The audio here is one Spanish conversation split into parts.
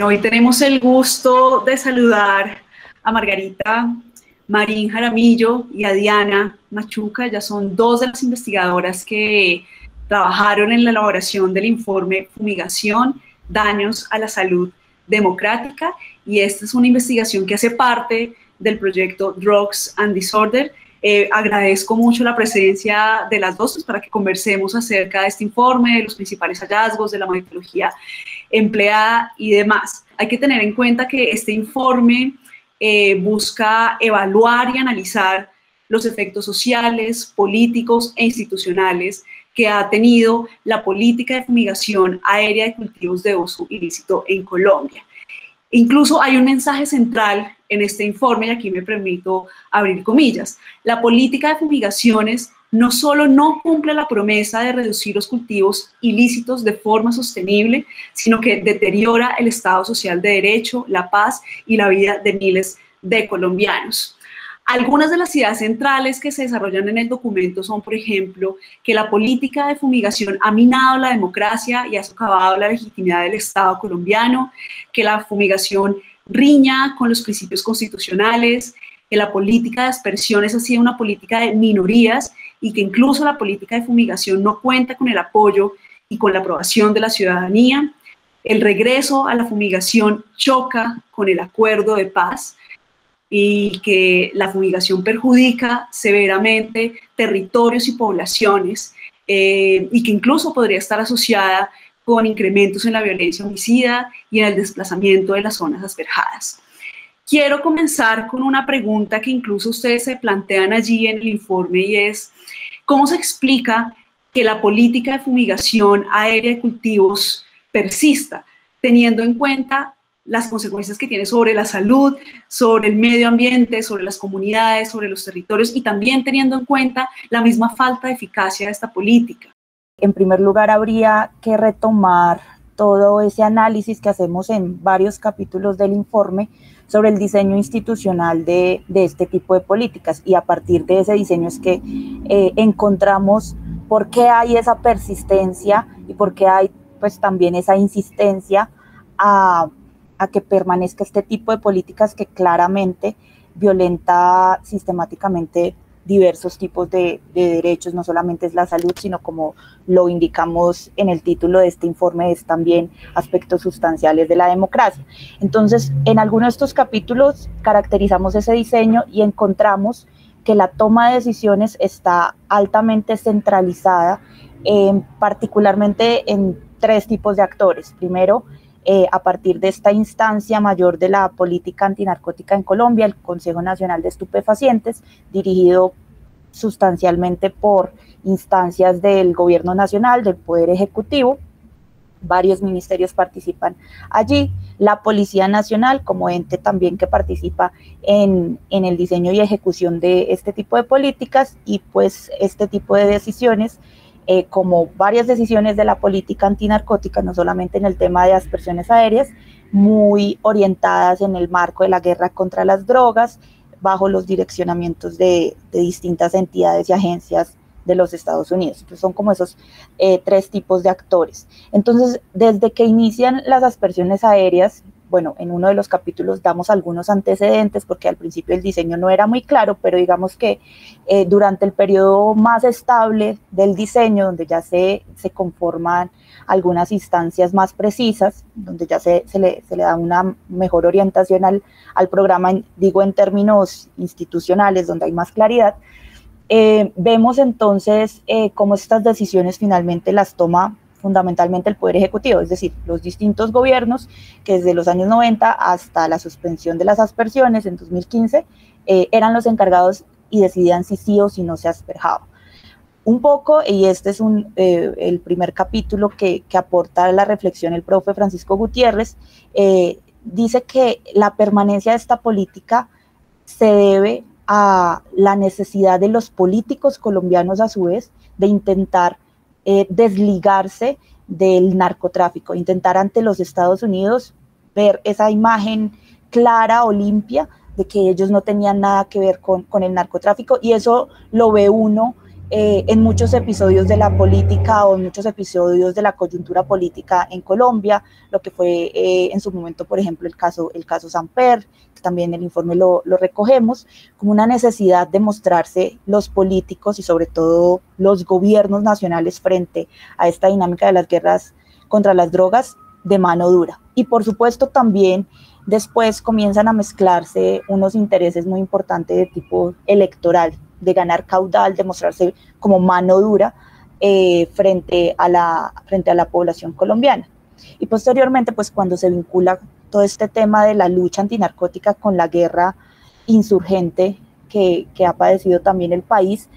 Hoy tenemos el gusto de saludar a Margarita Marín Jaramillo y a Diana Machuca. Ellas son dos de las investigadoras que trabajaron en la elaboración del informe Fumigación, Daños a la Salud Democrática, y esta es una investigación que hace parte del proyecto Drugs and Disorder. Agradezco mucho la presencia de las dos para que conversemos acerca de este informe, de los principales hallazgos, de la metodología empleada y demás. Hay que tener en cuenta que este informe busca evaluar y analizar los efectos sociales, políticos e institucionales que ha tenido la política de fumigación aérea de cultivos de uso ilícito en Colombia. Incluso hay un mensaje central en este informe, y aquí me permito abrir comillas. La política de fumigaciones no solo no cumple la promesa de reducir los cultivos ilícitos de forma sostenible, sino que deteriora el Estado social de derecho, la paz y la vida de miles de colombianos. Algunas de las ideas centrales que se desarrollan en el documento son, por ejemplo, que la política de fumigación ha minado la democracia y ha socavado la legitimidad del Estado colombiano, que la fumigación riña con los principios constitucionales, que la política de aspersiones ha sido una política de minorías y que incluso la política de fumigación no cuenta con el apoyo y con la aprobación de la ciudadanía. El regreso a la fumigación choca con el acuerdo de paz, y que la fumigación perjudica severamente territorios y poblaciones y que incluso podría estar asociada con incrementos en la violencia homicida y en el desplazamiento de las zonas asperjadas. Quiero comenzar con una pregunta que incluso ustedes se plantean allí en el informe, y es: ¿cómo se explica que la política de fumigación aérea de cultivos persista, teniendo en cuenta las consecuencias que tiene sobre la salud, sobre el medio ambiente, sobre las comunidades, sobre los territorios, y también teniendo en cuenta la misma falta de eficacia de esta política? En primer lugar, habría que retomar todo ese análisis que hacemos en varios capítulos del informe sobre el diseño institucional de este tipo de políticas, y a partir de ese diseño es que encontramos por qué hay esa persistencia y por qué hay pues también esa insistencia a que permanezca este tipo de políticas que claramente violenta sistemáticamente diversos tipos de derechos. No solamente es la salud, sino, como lo indicamos en el título de este informe, es también aspectos sustanciales de la democracia. Entonces, en algunos de estos capítulos caracterizamos ese diseño y encontramos que la toma de decisiones está altamente centralizada, particularmente en tres tipos de actores. Primero, a partir de esta instancia mayor de la política antinarcótica en Colombia, el Consejo Nacional de Estupefacientes, dirigido sustancialmente por instancias del Gobierno Nacional, del Poder Ejecutivo. Varios ministerios participan allí. La Policía Nacional, como ente también que participa en el diseño y ejecución de este tipo de políticas, y pues este tipo de decisiones, como varias decisiones de la política antinarcótica, no solamente en el tema de aspersiones aéreas, muy orientadas en el marco de la guerra contra las drogas, bajo los direccionamientos de distintas entidades y agencias de los Estados Unidos. Entonces son como esos tres tipos de actores. Entonces, desde que inician las aspersiones aéreas, bueno, en uno de los capítulos damos algunos antecedentes, porque al principio el diseño no era muy claro, pero digamos que durante el periodo más estable del diseño, donde ya se conforman algunas instancias más precisas, donde ya se le da una mejor orientación al programa, digo en términos institucionales, donde hay más claridad, vemos entonces cómo estas decisiones finalmente las toma fundamentalmente el Poder Ejecutivo, es decir, los distintos gobiernos que desde los años 90 hasta la suspensión de las aspersiones en 2015 eran los encargados y decidían si sí o si no se asperjaba. Un poco, y este es el primer capítulo que aporta la reflexión el profe Francisco Gutiérrez, dice que la permanencia de esta política se debe a la necesidad de los políticos colombianos, a su vez, de intentar desligarse del narcotráfico, intentar ante los Estados Unidos ver esa imagen clara o limpia de que ellos no tenían nada que ver con el narcotráfico, y eso lo ve uno en muchos episodios de la política o en muchos episodios de la coyuntura política en Colombia, lo que fue en su momento, por ejemplo, el caso Samper, que también el informe lo recogemos, como una necesidad de mostrarse los políticos y sobre todo los gobiernos nacionales frente a esta dinámica de las guerras contra las drogas de mano dura. Y por supuesto también después comienzan a mezclarse unos intereses muy importantes de tipo electoral, de ganar caudal, de mostrarse como mano dura frente a la población colombiana. Y posteriormente, pues cuando se vincula todo este tema de la lucha antinarcótica con la guerra insurgente que ha padecido también el país,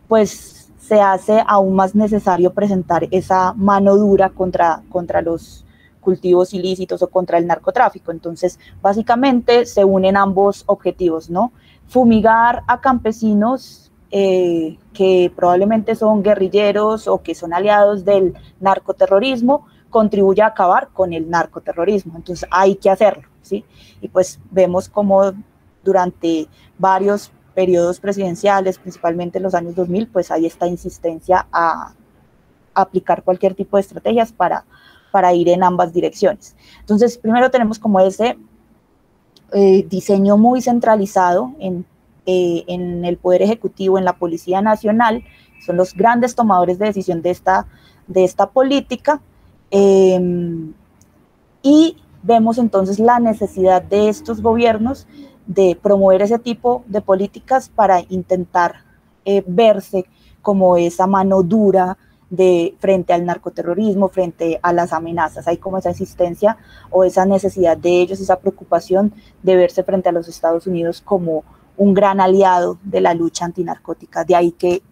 pues se hace aún más necesario presentar esa mano dura contra los cultivos ilícitos o contra el narcotráfico. Entonces, básicamente se unen ambos objetivos, ¿no? Fumigar a campesinos que probablemente son guerrilleros o que son aliados del narcoterrorismo, contribuye a acabar con el narcoterrorismo. Entonces hay que hacerlo, ¿sí? Y pues vemos cómo durante varios periodos presidenciales, principalmente en los años 2000, pues hay esta insistencia a aplicar cualquier tipo de estrategias para ir en ambas direcciones. Entonces, primero tenemos como ese diseño muy centralizado en el Poder Ejecutivo, en la Policía Nacional, son los grandes tomadores de decisión de esta política, y vemos entonces la necesidad de estos gobiernos de promover ese tipo de políticas para intentar verse como esa mano dura frente al narcoterrorismo, frente a las amenazas. Hay como esa insistencia o esa necesidad de ellos, esa preocupación de verse frente a los Estados Unidos como un gran aliado de la lucha antinarcótica, de ahí que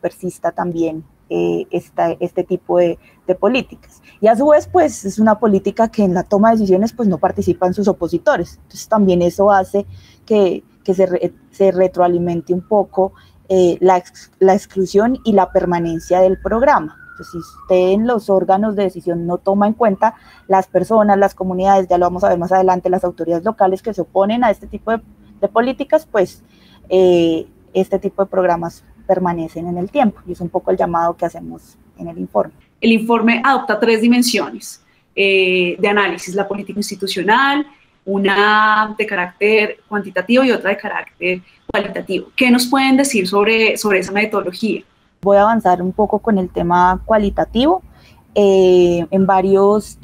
persista también este tipo de políticas. Y a su vez, pues, es una política que en la toma de decisiones, pues, no participan sus opositores. Entonces, también eso hace que se retroalimente un poco la exclusión y la permanencia del programa. Entonces, si usted en los órganos de decisión no toma en cuenta las personas, las comunidades, ya lo vamos a ver más adelante, las autoridades locales que se oponen a este tipo de políticas, pues este tipo de programas permanecen en el tiempo, y es un poco el llamado que hacemos en el informe. El informe adopta 3 dimensiones de análisis: la política institucional, una de carácter cuantitativo y otra de carácter cualitativo. ¿Qué nos pueden decir sobre esa metodología? Voy a avanzar un poco con el tema cualitativo en varios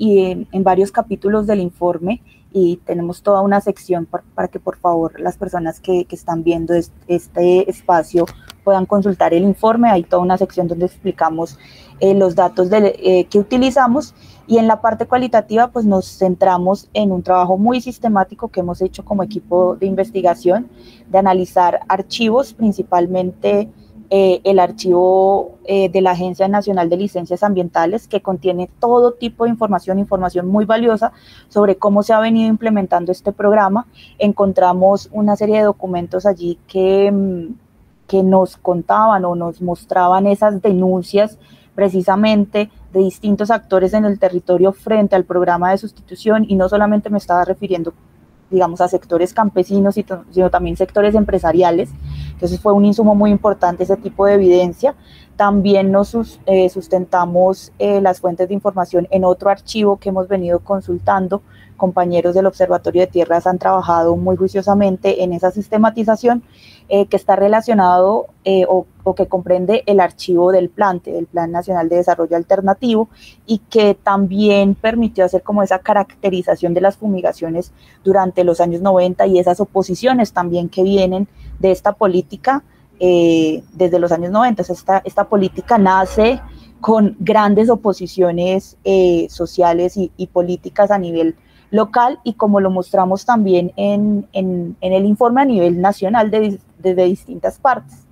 capítulos del informe, y tenemos toda una sección para que por favor las personas que están viendo este espacio puedan consultar el informe. Hay toda una sección donde explicamos los datos que utilizamos, y en la parte cualitativa pues nos centramos en un trabajo muy sistemático que hemos hecho como equipo de investigación, de analizar archivos, principalmente el archivo de la Agencia Nacional de Licencias Ambientales, que contiene todo tipo de información muy valiosa sobre cómo se ha venido implementando este programa. Encontramos una serie de documentos allí que nos contaban o nos mostraban esas denuncias precisamente de distintos actores en el territorio frente al programa de sustitución, y no solamente me estaba refiriendo, digamos, a sectores campesinos, sino también sectores empresariales. Entonces fue un insumo muy importante ese tipo de evidencia. También nos sustentamos las fuentes de información en otro archivo que hemos venido consultando. Compañeros del Observatorio de Tierras han trabajado muy juiciosamente en esa sistematización que está relacionado o que comprende el archivo del PLANTE, del Plan Nacional de Desarrollo Alternativo, y que también permitió hacer como esa caracterización de las fumigaciones durante los años 90 y esas oposiciones también que vienen de esta política desde los años 90. Esta política nace con grandes oposiciones sociales y políticas a nivel local, y como lo mostramos también en el informe, a nivel nacional desde distintas partes.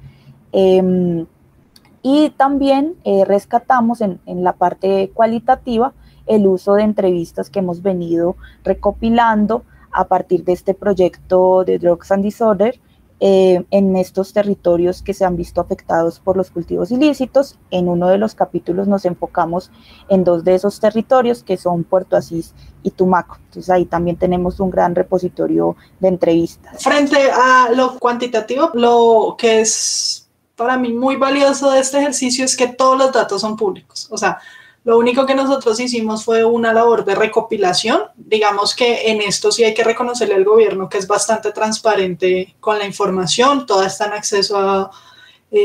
Y también rescatamos en la parte cualitativa el uso de entrevistas que hemos venido recopilando a partir de este proyecto de Drugs and Disorder en estos territorios que se han visto afectados por los cultivos ilícitos. En uno de los capítulos nos enfocamos en 2 de esos territorios, que son Puerto Asís y Tumaco. Entonces ahí también tenemos un gran repositorio de entrevistas. Frente a lo cuantitativo, lo que es para mí muy valioso de este ejercicio es que todos los datos son públicos. O sea, lo único que nosotros hicimos fue una labor de recopilación. Digamos que en esto sí hay que reconocerle al gobierno que es bastante transparente con la información, toda está en acceso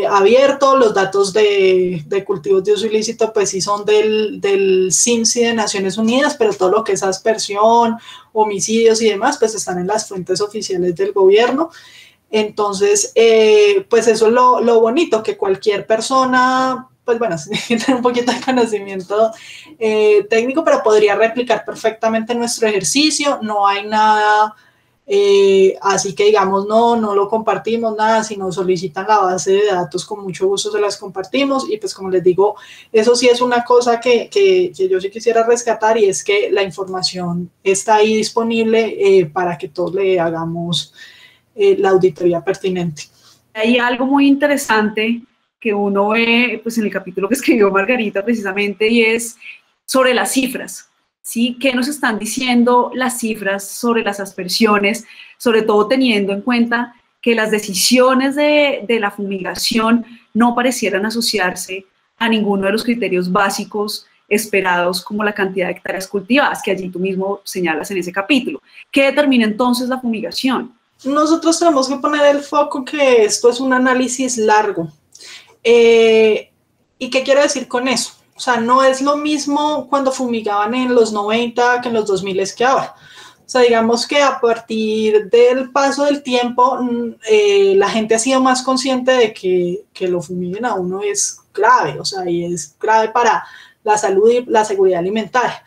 abierto. Los datos de cultivos de uso ilícito pues sí son del CIMSI de Naciones Unidas, pero todo lo que es aspersión, homicidios y demás pues están en las fuentes oficiales del gobierno. Entonces, pues eso es lo bonito, que cualquier persona, pues bueno, tiene un poquito de conocimiento técnico, pero podría replicar perfectamente nuestro ejercicio. No hay nada, así que digamos, no lo compartimos, nada. Si nos solicitan la base de datos, con mucho gusto se las compartimos. Y pues como les digo, eso sí es una cosa que yo sí quisiera rescatar, y es que la información está ahí disponible para que todos le hagamos la auditoría pertinente. Hay algo muy interesante que uno ve pues, en el capítulo que escribió Margarita precisamente, y es sobre las cifras, ¿sí? ¿Qué nos están diciendo las cifras sobre las aspersiones, sobre todo teniendo en cuenta que las decisiones de la fumigación no parecieran asociarse a ninguno de los criterios básicos esperados, como la cantidad de hectáreas cultivadas, que allí tú mismo señalas en ese capítulo? ¿Qué determina entonces la fumigación? Nosotros tenemos que poner el foco que esto es un análisis largo. ¿Y qué quiero decir con eso? O sea, no es lo mismo cuando fumigaban en los 90 que en los 2000 que ahora. O sea, digamos que a partir del paso del tiempo, la gente ha sido más consciente de que lo fumiguen a uno es grave, o sea, y es grave para la salud y la seguridad alimentaria.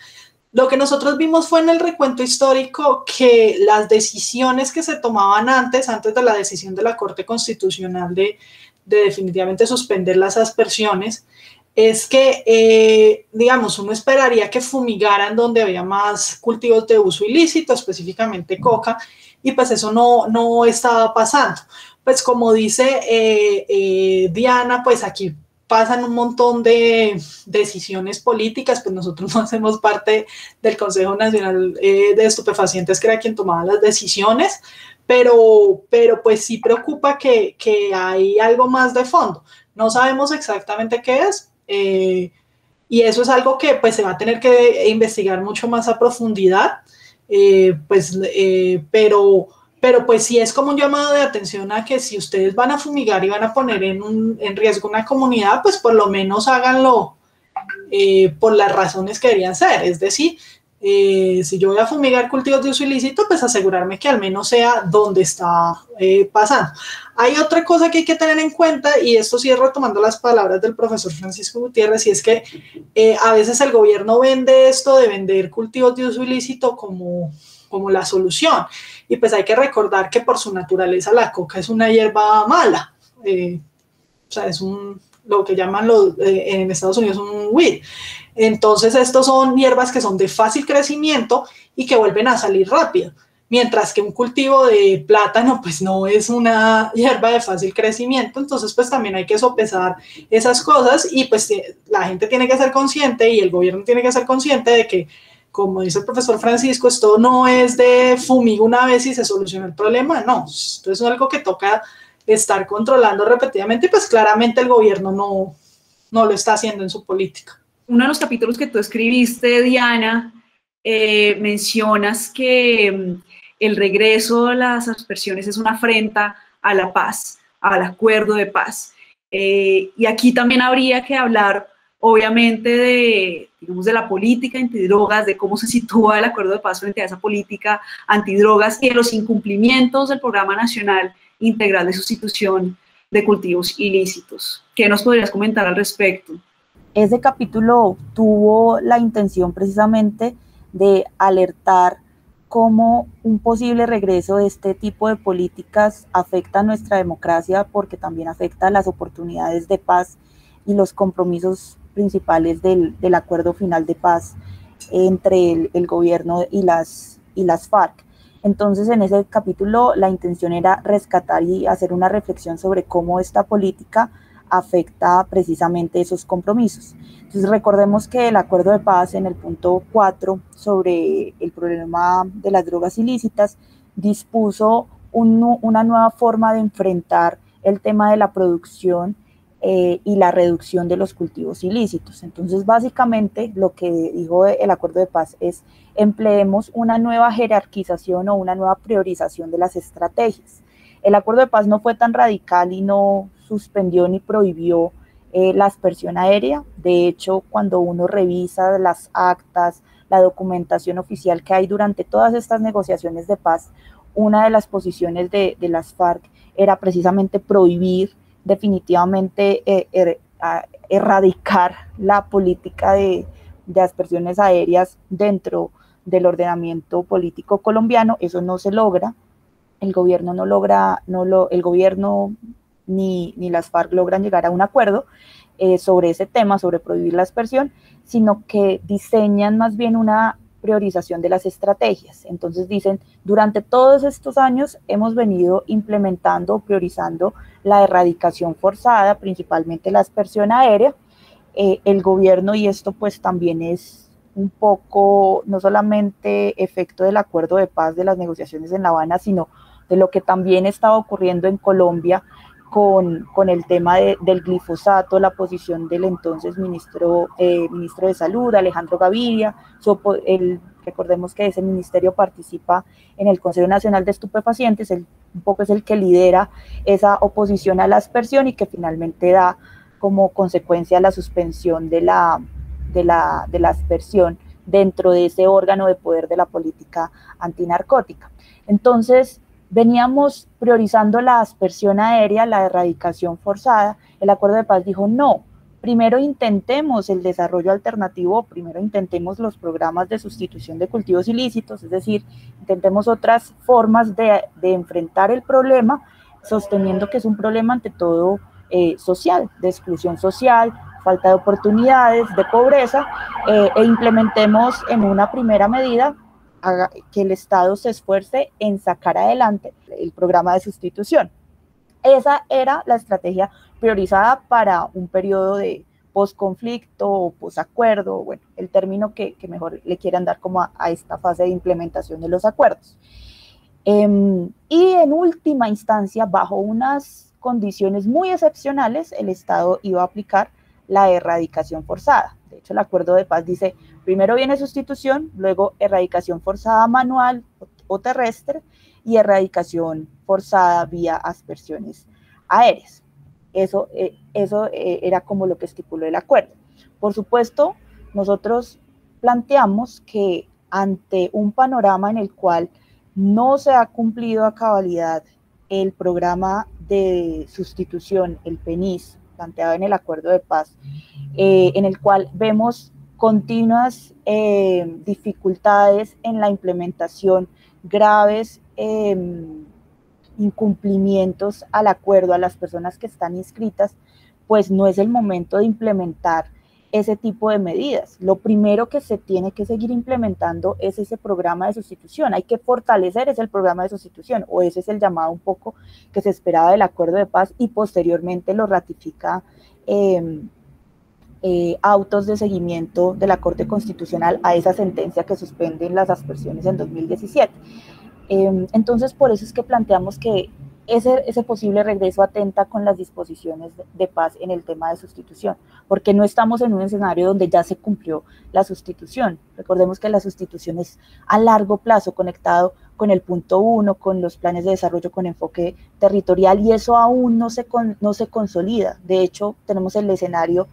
Lo que nosotros vimos fue en el recuento histórico que las decisiones que se tomaban antes de la decisión de la Corte Constitucional de definitivamente suspender las aspersiones, es que, digamos, uno esperaría que fumigaran donde había más cultivos de uso ilícito, específicamente coca, y pues eso no estaba pasando. Pues como dice Diana, pues aquí pasan un montón de decisiones políticas, pues nosotros no hacemos parte del Consejo Nacional de Estupefacientes, que era quien tomaba las decisiones, pero pues sí preocupa que hay algo más de fondo. No sabemos exactamente qué es, y eso es algo que pues se va a tener que investigar mucho más a profundidad, pero pues sí es como un llamado de atención a que si ustedes van a fumigar y van a poner en riesgo una comunidad, pues por lo menos háganlo por las razones que deberían ser. Es decir, si yo voy a fumigar cultivos de uso ilícito, pues asegurarme que al menos sea donde está pasando. Hay otra cosa que hay que tener en cuenta, y esto sí es retomando las palabras del profesor Francisco Gutiérrez, y es que a veces el gobierno vende esto de vender cultivos de uso ilícito como la solución. Y pues hay que recordar que por su naturaleza la coca es una hierba mala. O sea, es lo que llaman en Estados Unidos un weed. Entonces, estos son hierbas que son de fácil crecimiento y que vuelven a salir rápido. Mientras que un cultivo de plátano, pues no es una hierba de fácil crecimiento. Entonces, pues también hay que sopesar esas cosas, y pues la gente tiene que ser consciente, y el gobierno tiene que ser consciente de que, como dice el profesor Francisco, esto no es de fumiga una vez y se soluciona el problema, no. Esto es algo que toca estar controlando repetidamente, y pues claramente el gobierno no lo está haciendo en su política. Uno de los capítulos que tú escribiste, Diana, mencionas que el regreso de las aspersiones es una afrenta a la paz, al acuerdo de paz. Y aquí también habría que hablar, obviamente, de la política antidrogas, de cómo se sitúa el acuerdo de paz frente a esa política antidrogas y de los incumplimientos del Programa Nacional Integral de Sustitución de Cultivos Ilícitos. ¿Qué nos podrías comentar al respecto? Ese capítulo tuvo la intención precisamente de alertar cómo un posible regreso de este tipo de políticas afecta a nuestra democracia, porque también afecta a las oportunidades de paz y los compromisos principales del acuerdo final de paz entre el gobierno y las FARC. Entonces, en ese capítulo la intención era rescatar y hacer una reflexión sobre cómo esta política afecta precisamente esos compromisos. Entonces, recordemos que el acuerdo de paz, en el punto 4 sobre el problema de las drogas ilícitas, dispuso una nueva forma de enfrentar el tema de la producción y la reducción de los cultivos ilícitos. Entonces, básicamente, lo que dijo el acuerdo de paz es: empleemos una nueva jerarquización o una nueva priorización de las estrategias. El acuerdo de paz no fue tan radical y no suspendió ni prohibió la aspersión aérea. De hecho, cuando uno revisa las actas, la documentación oficial que hay durante todas estas negociaciones de paz, una de las posiciones de las FARC era precisamente prohibir definitivamente erradicar la política de aspersiones aéreas dentro del ordenamiento político colombiano. Eso no se logra, el gobierno no logra, el gobierno ni las FARC logran llegar a un acuerdo sobre ese tema, sobre prohibir la aspersión, sino que diseñan más bien una priorización de las estrategias. Entonces dicen: durante todos estos años hemos venido implementando, priorizando la erradicación forzada, principalmente la aspersión aérea. El gobierno, y esto pues también es un poco, no solamente efecto del acuerdo de paz, de las negociaciones en La Habana, sino de lo que también estaba ocurriendo en Colombia con el tema del glifosato, la posición del entonces ministro de Salud, Alejandro Gaviria. Recordemos que ese ministerio participa en el Consejo Nacional de Estupefacientes, un poco es el que lidera esa oposición a la aspersión y que finalmente da como consecuencia la suspensión de la aspersión dentro de ese órgano de poder de la política antinarcótica. Entonces, veníamos priorizando la aspersión aérea, la erradicación forzada. El acuerdo de paz dijo: no, primero intentemos el desarrollo alternativo, primero intentemos los programas de sustitución de cultivos ilícitos, es decir, intentemos otras formas de enfrentar el problema, sosteniendo que es un problema ante todo social, de exclusión social, falta de oportunidades, de pobreza, e implementemos en una primera medida que el Estado se esfuerce en sacar adelante el programa de sustitución. Esa era la estrategia priorizada para un periodo de posconflicto o posacuerdo, bueno, el término que mejor le quieran dar como a esta fase de implementación de los acuerdos. Y en última instancia, bajo unas condiciones muy excepcionales, el Estado iba a aplicar la erradicación forzada. De hecho, el acuerdo de paz dice: primero viene sustitución, luego erradicación forzada manual o terrestre y erradicación forzada vía aspersiones aéreas. Eso era como lo que estipuló el acuerdo. Por supuesto, nosotros planteamos que ante un panorama en el cual no se ha cumplido a cabalidad el programa de sustitución, el PENIS, planteado en el acuerdo de paz, en el cual vemos continuas dificultades en la implementación, graves incumplimientos al acuerdo a las personas que están inscritas, pues no es el momento de implementar ese tipo de medidas. Lo primero que se tiene que seguir implementando es ese programa de sustitución. Hay que fortalecer ese programa de sustitución, o ese es el llamado un poco que se esperaba del acuerdo de paz, y posteriormente lo ratifica autos de seguimiento de la Corte Constitucional a esa sentencia que suspende las aspersiones en 2017. Entonces, por eso es que planteamos que ese posible regreso atenta con las disposiciones de paz en el tema de sustitución, porque no estamos en un escenario donde ya se cumplió la sustitución. Recordemos que la sustitución es a largo plazo, conectado con el punto 1, con los planes de desarrollo con enfoque territorial, y eso aún no se consolida. De hecho, tenemos el escenario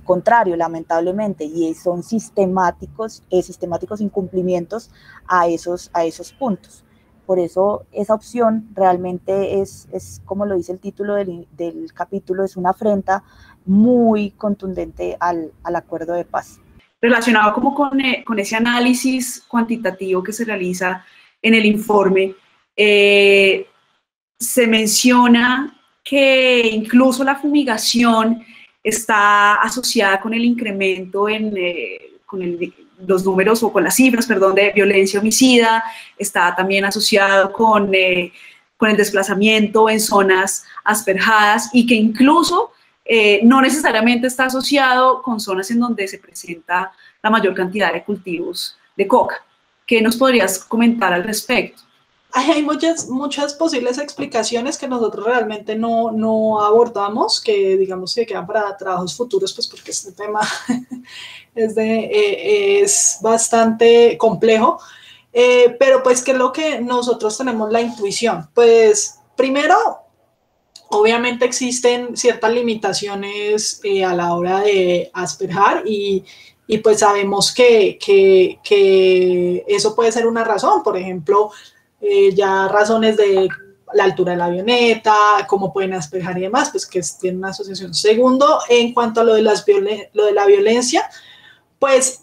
contrario, lamentablemente, y son sistemáticos incumplimientos a esos puntos. Por eso esa opción realmente es como lo dice el título del capítulo, es una afrenta muy contundente al acuerdo de paz. Relacionado como con ese análisis cuantitativo que se realiza en el informe, se menciona que incluso la fumigación está asociada con el incremento los números o con las cifras, perdón, de violencia homicida, está también asociado con el desplazamiento en zonas asperjadas, y que incluso no necesariamente está asociado con zonas en donde se presenta la mayor cantidad de cultivos de coca. ¿Qué nos podrías comentar al respecto? Hay muchas posibles explicaciones que nosotros realmente no abordamos, que digamos que quedan para trabajos futuros, pues porque este tema es bastante complejo, pero pues ¿qué es lo que nosotros tenemos la intuición? Pues primero, obviamente existen ciertas limitaciones a la hora de asperjar y pues sabemos que eso puede ser una razón, por ejemplo, ya razones de la altura de la avioneta, cómo pueden asperjar y demás, pues que tienen una asociación. Segundo, en cuanto a lo de la violencia, pues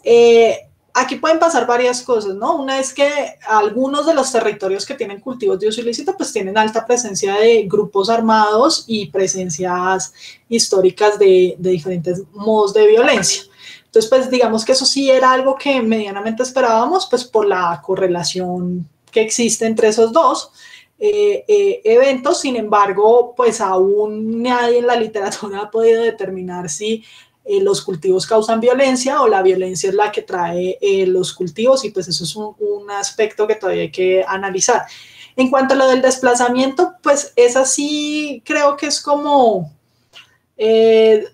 aquí pueden pasar varias cosas, ¿no? Una es que algunos de los territorios que tienen cultivos de uso ilícito, pues tienen alta presencia de grupos armados y presencias históricas de diferentes modos de violencia. Entonces, pues digamos que eso sí era algo que medianamente esperábamos, pues por la correlación que existe entre esos dos eventos. Sin embargo, pues aún nadie en la literatura ha podido determinar si los cultivos causan violencia o la violencia es la que trae los cultivos, y pues eso es un aspecto que todavía hay que analizar. En cuanto a lo del desplazamiento, pues esa sí creo que es como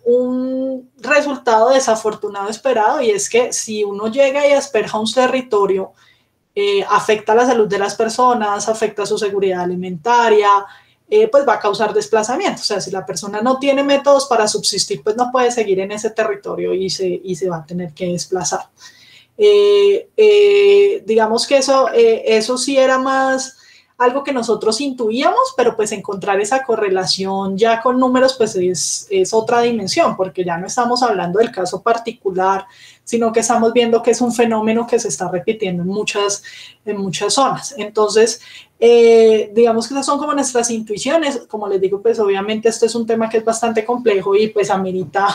un resultado desafortunado esperado, y es que si uno llega y asperja un territorio, afecta la salud de las personas, afecta su seguridad alimentaria, pues va a causar desplazamiento. O sea, si la persona no tiene métodos para subsistir, pues no puede seguir en ese territorio y se va a tener que desplazar. Digamos que eso sí era más algo que nosotros intuíamos, pero pues encontrar esa correlación ya con números pues es otra dimensión, porque ya no estamos hablando del caso particular, sino que estamos viendo que es un fenómeno que se está repitiendo en muchas zonas. Entonces, digamos que esas son como nuestras intuiciones. Como les digo, pues obviamente este es un tema que es bastante complejo y pues amerita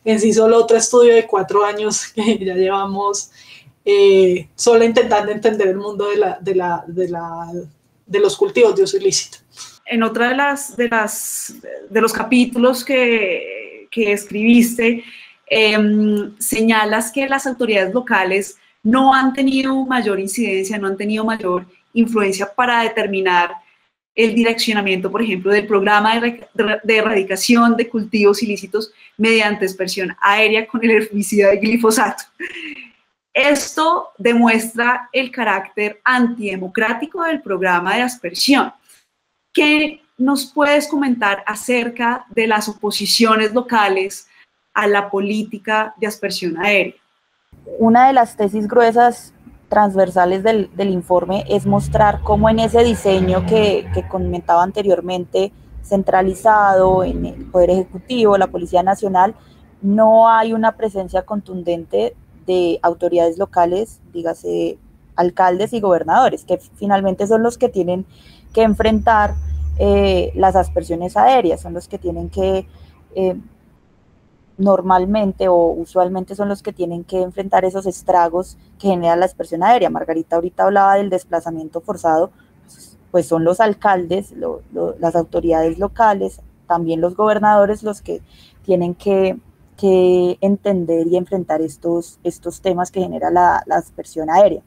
en sí solo otro estudio de 4 años que ya llevamos solo intentando entender el mundo de los cultivos de uso ilícito. En otra de los capítulos que escribiste, señalas que las autoridades locales no han tenido mayor incidencia, no han tenido mayor influencia para determinar el direccionamiento, por ejemplo, del programa de erradicación de cultivos ilícitos mediante dispersión aérea con el herbicida de glifosato. Esto demuestra el carácter antidemocrático del programa de aspersión. ¿Qué nos puedes comentar acerca de las oposiciones locales a la política de aspersión aérea? Una de las tesis gruesas transversales del informe es mostrar cómo en ese diseño que comentaba anteriormente, centralizado en el Poder Ejecutivo, la Policía Nacional, no hay una presencia contundente de autoridades locales, dígase alcaldes y gobernadores, que finalmente son los que tienen que enfrentar las aspersiones aéreas, son los que tienen que normalmente o usualmente son los que tienen que enfrentar esos estragos que genera la aspersión aérea. Margarita ahorita hablaba del desplazamiento forzado, pues son los alcaldes, las autoridades locales, también los gobernadores los que tienen que entender y enfrentar estos temas que genera la aspersión aérea.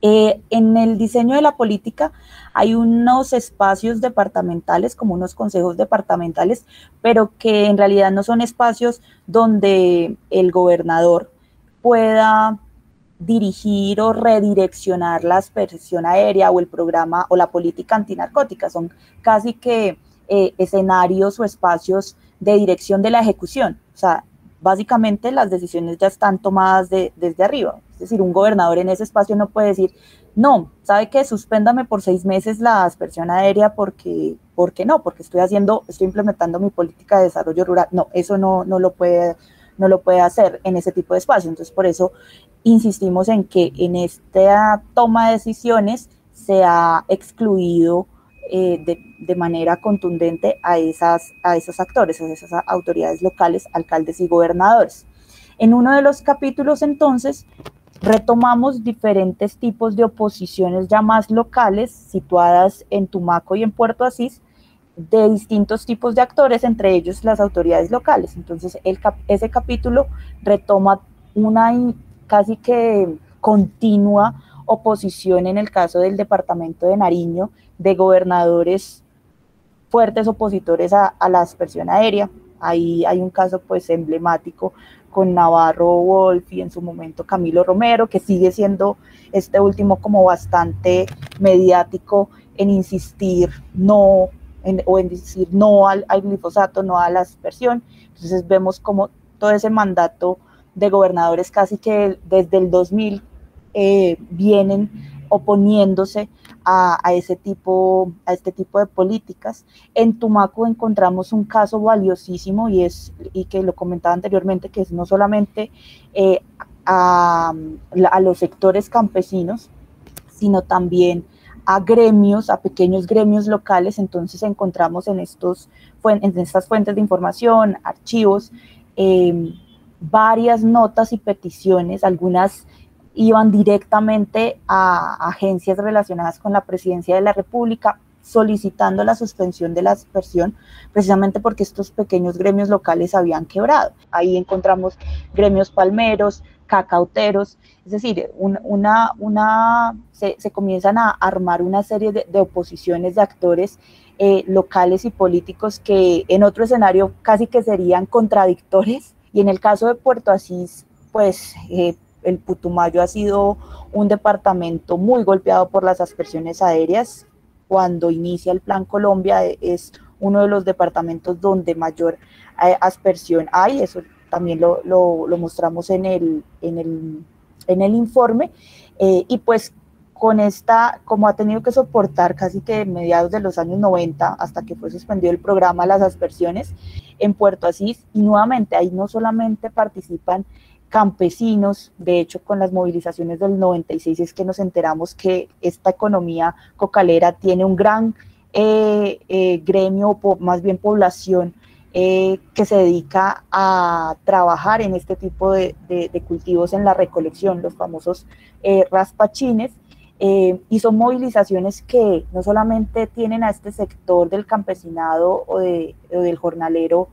En el diseño de la política hay unos espacios departamentales, como unos consejos departamentales, pero que en realidad no son espacios donde el gobernador pueda dirigir o redireccionar la aspersión aérea o el programa o la política antinarcótica. Son casi que escenarios o espacios de dirección de la ejecución. O sea, básicamente las decisiones ya están tomadas desde arriba. Es decir, un gobernador en ese espacio no puede decir, no, ¿sabe qué? Suspéndame por 6 meses la aspersión aérea porque estoy implementando mi política de desarrollo rural. No, eso no lo puede hacer en ese tipo de espacio. Entonces, por eso insistimos en que en esta toma de decisiones se ha excluido de manera contundente a esos actores, a esas autoridades locales, alcaldes y gobernadores. En uno de los capítulos, entonces, retomamos diferentes tipos de oposiciones ya más locales, situadas en Tumaco y en Puerto Asís, de distintos tipos de actores, entre ellos las autoridades locales. Entonces, ese capítulo retoma una casi que continua oposición en el caso del departamento de Nariño, de gobernadores fuertes opositores a la aspersión aérea. Ahí hay un caso pues emblemático con Navarro Wolf y en su momento Camilo Romero, que sigue siendo este último como bastante mediático en insistir en decir no al glifosato, no a la aspersión. Entonces vemos como todo ese mandato de gobernadores casi que desde el 2000 vienen oponiéndose a este tipo de políticas. En Tumaco encontramos un caso valiosísimo y que lo comentaba anteriormente, que es no solamente a los sectores campesinos, sino también a gremios, a pequeños gremios locales. Entonces encontramos en estas fuentes de información, archivos, varias notas y peticiones, algunas iban directamente a agencias relacionadas con la Presidencia de la República solicitando la suspensión de la aspersión, precisamente porque estos pequeños gremios locales habían quebrado. Ahí encontramos gremios palmeros, cacauteros, es decir, se comienzan a armar una serie de oposiciones de actores locales y políticos que en otro escenario casi que serían contradictores. Y en el caso de Puerto Asís, pues el Putumayo ha sido un departamento muy golpeado por las aspersiones aéreas. Cuando inicia el Plan Colombia es uno de los departamentos donde mayor aspersión hay, eso también lo mostramos en el informe, y pues con como ha tenido que soportar casi que mediados de los años 90 hasta que fue suspendido el programa las aspersiones en Puerto Asís, y nuevamente ahí no solamente participan campesinos, de hecho con las movilizaciones del 96 es que nos enteramos que esta economía cocalera tiene un gran gremio, más bien población, que se dedica a trabajar en este tipo de cultivos en la recolección, los famosos raspachines, y son movilizaciones que no solamente tienen a este sector del campesinado o del jornalero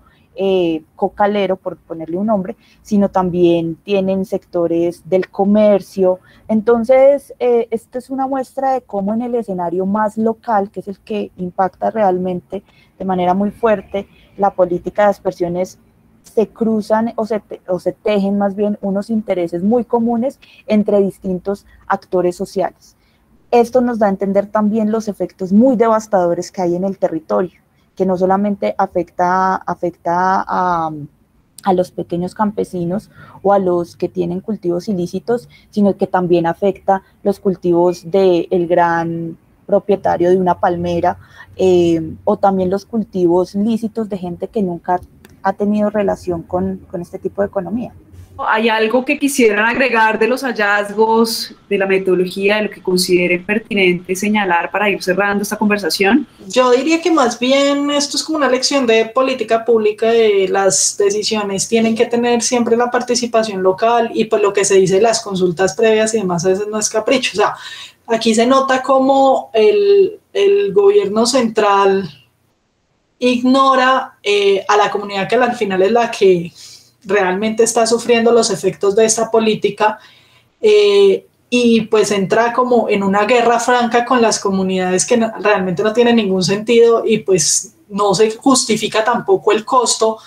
cocalero, por ponerle un nombre, sino también tienen sectores del comercio. Entonces, esta es una muestra de cómo en el escenario más local, que es el que impacta realmente de manera muy fuerte la política de aspersiones, se cruzan o se tejen más bien unos intereses muy comunes entre distintos actores sociales. Esto nos da a entender también los efectos muy devastadores que hay en el territorio, que no solamente afecta a los pequeños campesinos o a los que tienen cultivos ilícitos, sino que también afecta los cultivos del gran propietario de una palmera, o también los cultivos lícitos de gente que nunca ha tenido relación con este tipo de economía. ¿Hay algo que quisieran agregar de los hallazgos, de la metodología, de lo que consideren pertinente señalar para ir cerrando esta conversación? Yo diría que más bien esto es como una lección de política pública, de las decisiones tienen que tener siempre la participación local, y pues lo que se dice, las consultas previas y demás a veces no es capricho. O sea, aquí se nota cómo el gobierno central ignora a la comunidad, que al final es la que realmente está sufriendo los efectos de esta política, y pues entra como en una guerra franca con las comunidades que realmente no tiene ningún sentido, y pues no se justifica tampoco el costo,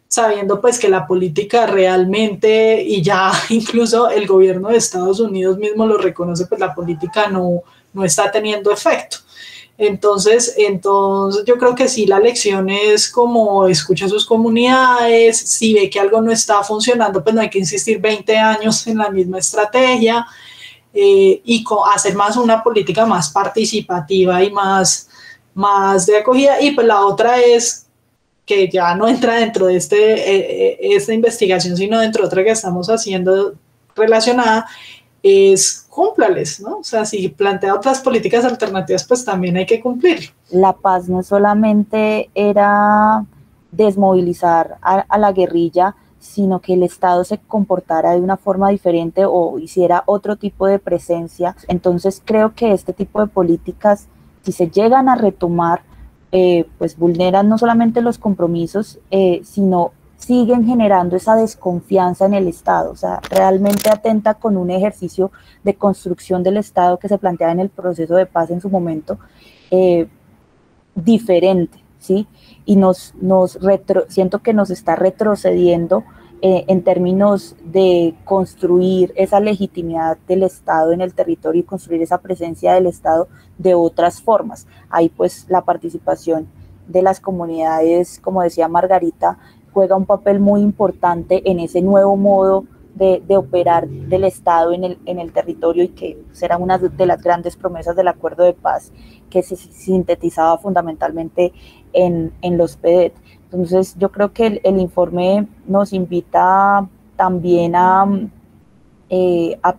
sabiendo pues que la política realmente, y ya incluso el gobierno de Estados Unidos mismo lo reconoce, pues la política no está teniendo efecto. Entonces yo creo que sí, la lección es como escucha a sus comunidades, si ve que algo no está funcionando, pues no hay que insistir 20 años en la misma estrategia, y hacer más una política más participativa y más de acogida. Y pues la otra es que ya no entra dentro de esta investigación, sino dentro de otra que estamos haciendo relacionada, es cúmplales, ¿no? O sea, si plantea otras políticas alternativas, pues también hay que cumplir. La paz no solamente era desmovilizar a la guerrilla, sino que el Estado se comportara de una forma diferente o hiciera otro tipo de presencia. Entonces creo que este tipo de políticas, si se llegan a retomar, pues vulneran no solamente los compromisos, sino siguen generando esa desconfianza en el Estado. O sea, realmente atenta con un ejercicio de construcción del Estado que se plantea en el proceso de paz en su momento, diferente, ¿sí? Y siento que nos está retrocediendo en términos de construir esa legitimidad del Estado en el territorio y construir esa presencia del Estado de otras formas. Ahí pues la participación de las comunidades, como decía Margarita, juega un papel muy importante en ese nuevo modo de operar del Estado en el territorio, y que será una de las grandes promesas del acuerdo de paz que se sintetizaba fundamentalmente en los PEDET. Entonces yo creo que el informe nos invita también a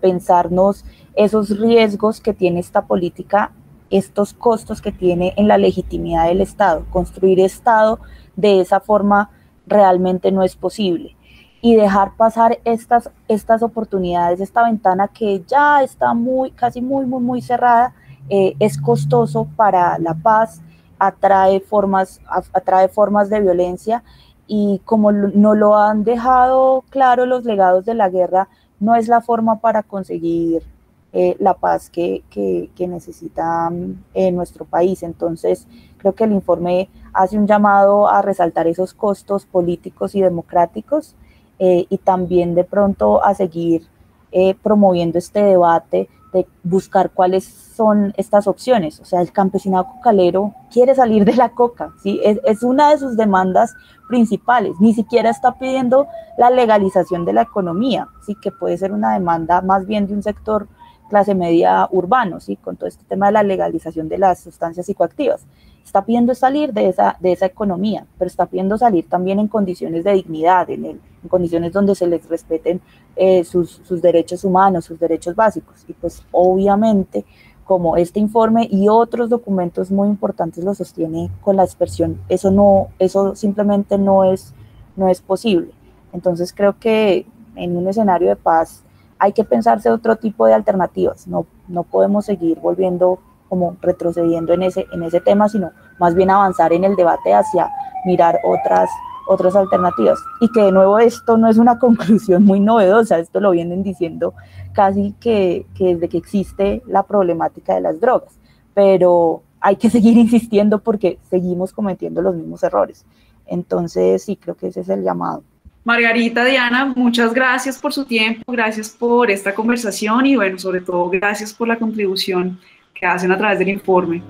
pensarnos esos riesgos que tiene esta política, estos costos que tiene en la legitimidad del Estado. Construir Estado de esa forma realmente no es posible. Y dejar pasar estas oportunidades, esta ventana que ya está casi muy cerrada, es costoso para la paz, atrae formas de violencia, y como no lo han dejado claro los legados de la guerra, no es la forma para conseguir la paz que necesita nuestro país. Entonces, creo que el informe hace un llamado a resaltar esos costos políticos y democráticos, y también de pronto a seguir promoviendo este debate de buscar cuáles son estas opciones. O sea, el campesinado cocalero quiere salir de la coca, ¿sí? Es una de sus demandas principales. Ni siquiera está pidiendo la legalización de la economía, ¿sí? Que puede ser una demanda más bien de un sector clase media urbano, ¿sí? Con todo este tema de la legalización de las sustancias psicoactivas. Está pidiendo salir de esa economía, pero está pidiendo salir también en condiciones de dignidad, en condiciones donde se les respeten sus derechos humanos, sus derechos básicos. Y pues obviamente, como este informe y otros documentos muy importantes lo sostiene con la expresión, eso simplemente no es posible. Entonces creo que en un escenario de paz hay que pensarse otro tipo de alternativas. No podemos seguir volviendo como retrocediendo en ese tema, sino más bien avanzar en el debate hacia mirar otras alternativas. Y que de nuevo esto no es una conclusión muy novedosa, esto lo vienen diciendo casi que desde que existe la problemática de las drogas, pero hay que seguir insistiendo porque seguimos cometiendo los mismos errores. Entonces sí, creo que ese es el llamado. Margarita, Diana, muchas gracias por su tiempo, gracias por esta conversación y bueno, sobre todo gracias por la contribución que hacen a través del informe.